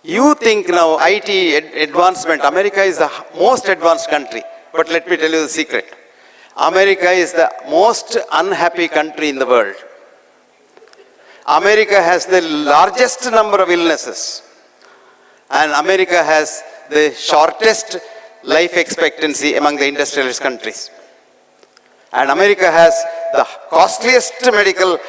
You think now IT advancement, America is the most advanced country. But let me tell you the secret. America is the most unhappy country in the world. America has the largest number of illnesses. And America has the shortest life expectancy among the industrialist countries. And America has the costliest medical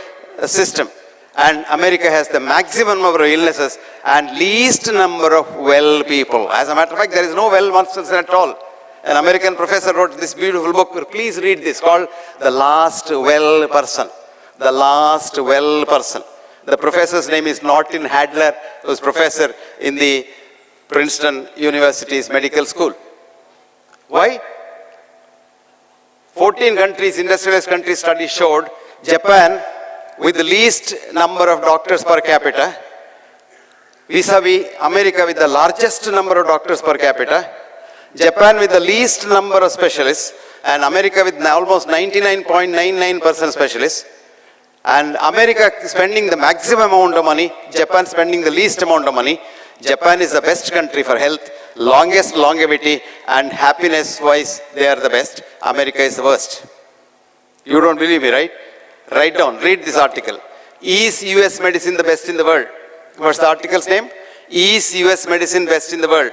system. And America has the maximum number of illnesses and least number of well people. As a matter of fact, there is no well person at all. An American professor wrote this beautiful book. Please read this, called The Last Well Person. The Last Well Person. The professor's name is Norton Hadler, who was professor in the Princeton University's medical school. Why? 14 countries, industrialized countries study showed Japan with the least number of doctors per capita, vis-a-vis America with the largest number of doctors per capita, Japan with the least number of specialists, and America with almost 99.99% specialists, and America spending the maximum amount of money, Japan spending the least amount of money. Japan is the best country for health, longest longevity, and happiness-wise, they are the best. America is the worst. You don't believe me, right? Write down, read this article. Is US medicine the best in the world? What's the article's name? Is US medicine best in the world?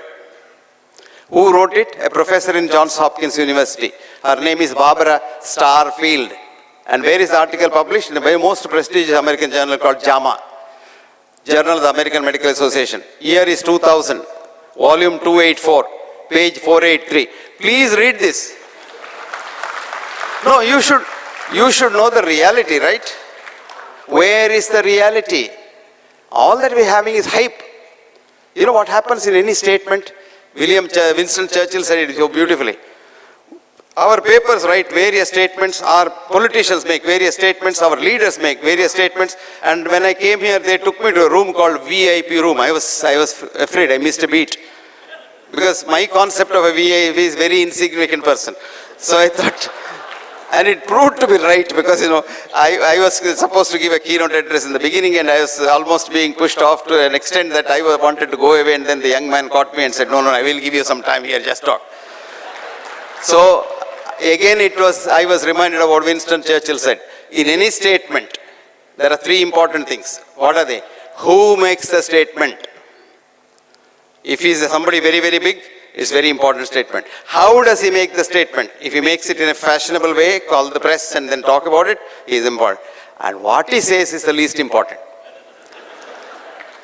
Who wrote it? A professor in Johns Hopkins University. Her name is Barbara Starfield. And where is the article published? In the very most prestigious American journal called JAMA, Journal of the American Medical Association. Year is 2000, volume 284, page 483. Please read this. No, you should know the reality, right? Where is the reality? All that we're having is hype. You know what happens in any statement? Winston Churchill said it so beautifully. Our papers write various statements, our politicians make various statements, our leaders make various statements, and when I came here, they took me to a room called VIP room. I was afraid, I missed a beat. Because my concept of a VIP is very insignificant person. So I thought, and it proved to be right, because I was supposed to give a keynote address in the beginning, and I was almost being pushed off to an extent that I wanted to go away, and then the young man caught me and said, no, I will give you some time here, just talk. So again, I was reminded of what Winston Churchill said. In any statement, there are three important things. What are they? Who makes the statement? If he is somebody very, very big, it's a very important statement. How does he make the statement? If he makes it in a fashionable way, call the press and then talk about it, he is important. And what he says is the least important.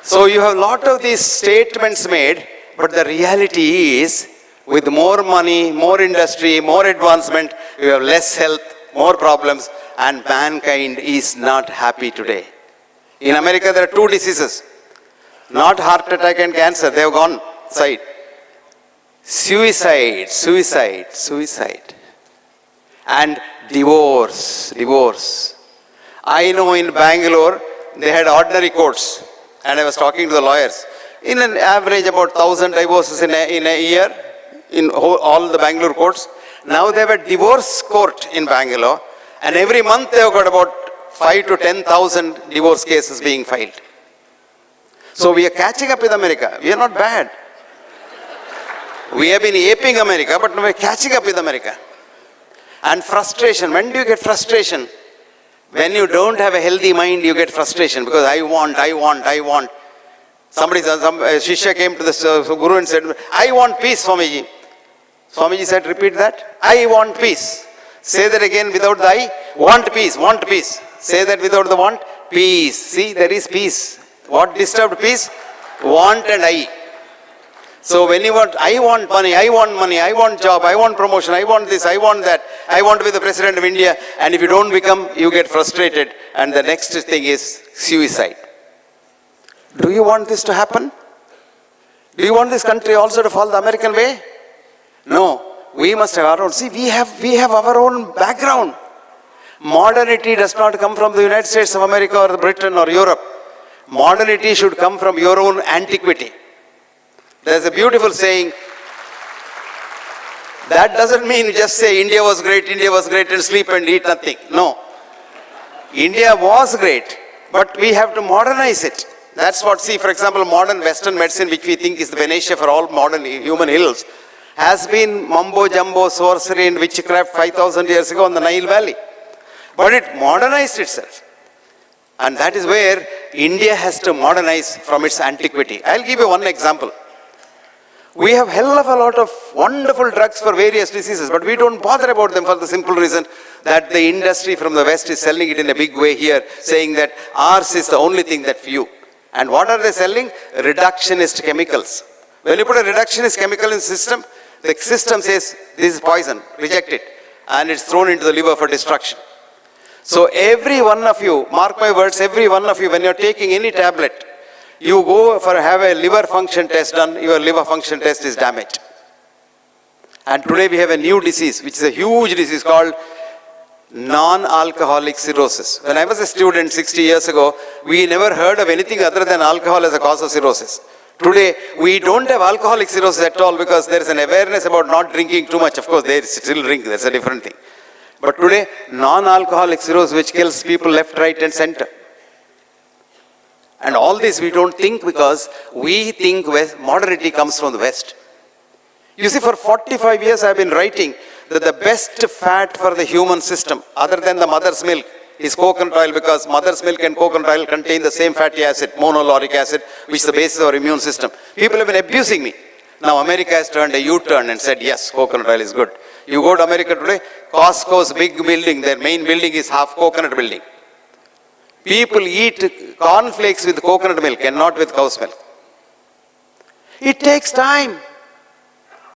So you have a lot of these statements made, but the reality is, with more money, more industry, more advancement, we have less health, more problems, and mankind is not happy today. In America, there are two diseases. Not heart attack and cancer, they have gone side. Suicide. And divorce. I know in Bangalore, they had ordinary courts, and I was talking to the lawyers. In an average, about 1,000 divorces in a year, in all the Bangalore courts. Now they have a divorce court in Bangalore, and every month they have got about 5,000 to 10,000 divorce cases being filed. So we are catching up with America. We are not bad. We have been aping America, but we are catching up with America. And frustration. When do you get frustration? When you don't have a healthy mind, you get frustration, because I want. Some Shishya came to the Guru and said, I want peace, Swamiji. Swamiji said, repeat that. I want peace. Say that again without the I. Want peace. Say that without the want. Peace. See, there is peace. What disturbed peace? Want and I. So when you want, I want money, I want job, I want promotion, I want this, I want that, I want to be the president of India, and if you don't become, you get frustrated, and the next thing is suicide. Do you want this to happen? Do you want this country also to follow the American way? No. We must have our own. See, we have our own background. Modernity does not come from the United States of America or Britain or Europe. Modernity should come from your own antiquity. There's a beautiful saying. That doesn't mean you just say India was great and sleep and eat nothing. No. India was great, but we have to modernize it. That's what, see, for example, modern Western medicine, which we think is the panacea for all modern human ills, has been mumbo-jumbo, sorcery and witchcraft 5,000 years ago in the Nile Valley. But it modernized itself. And that is where India has to modernize from its antiquity. I'll give you one example. We have hell of a lot of wonderful drugs for various diseases, but we don't bother about them for the simple reason that the industry from the West is selling it in a big way here, saying that ours is the only thing that few. And what are they selling? Reductionist chemicals. When you put a reductionist chemical in the system says, this is poison, reject it. And it's thrown into the liver for destruction. So every one of you, mark my words, every one of you, when you're taking any tablet, you go for have a liver function test done, your liver function test is damaged. And today we have a new disease, which is a huge disease called non-alcoholic cirrhosis. When I was a student 60 years ago, we never heard of anything other than alcohol as a cause of cirrhosis. Today, we don't have alcoholic cirrhosis at all because there is an awareness about not drinking too much. Of course, they still drink, that's a different thing. But today, non-alcoholic cirrhosis, which kills people left, right and center. And all this we don't think because we think modernity comes from the West. You see, for 45 years I've been writing that the best fat for the human system, other than the mother's milk, is coconut oil because mother's milk and coconut oil contain the same fatty acid, monolauric acid, which is the basis of our immune system. People have been abusing me. Now America has turned a U-turn and said, yes, coconut oil is good. You go to America today, Costco's big building, their main building is half coconut building. People eat cornflakes with coconut milk and not with cow's milk. It takes time.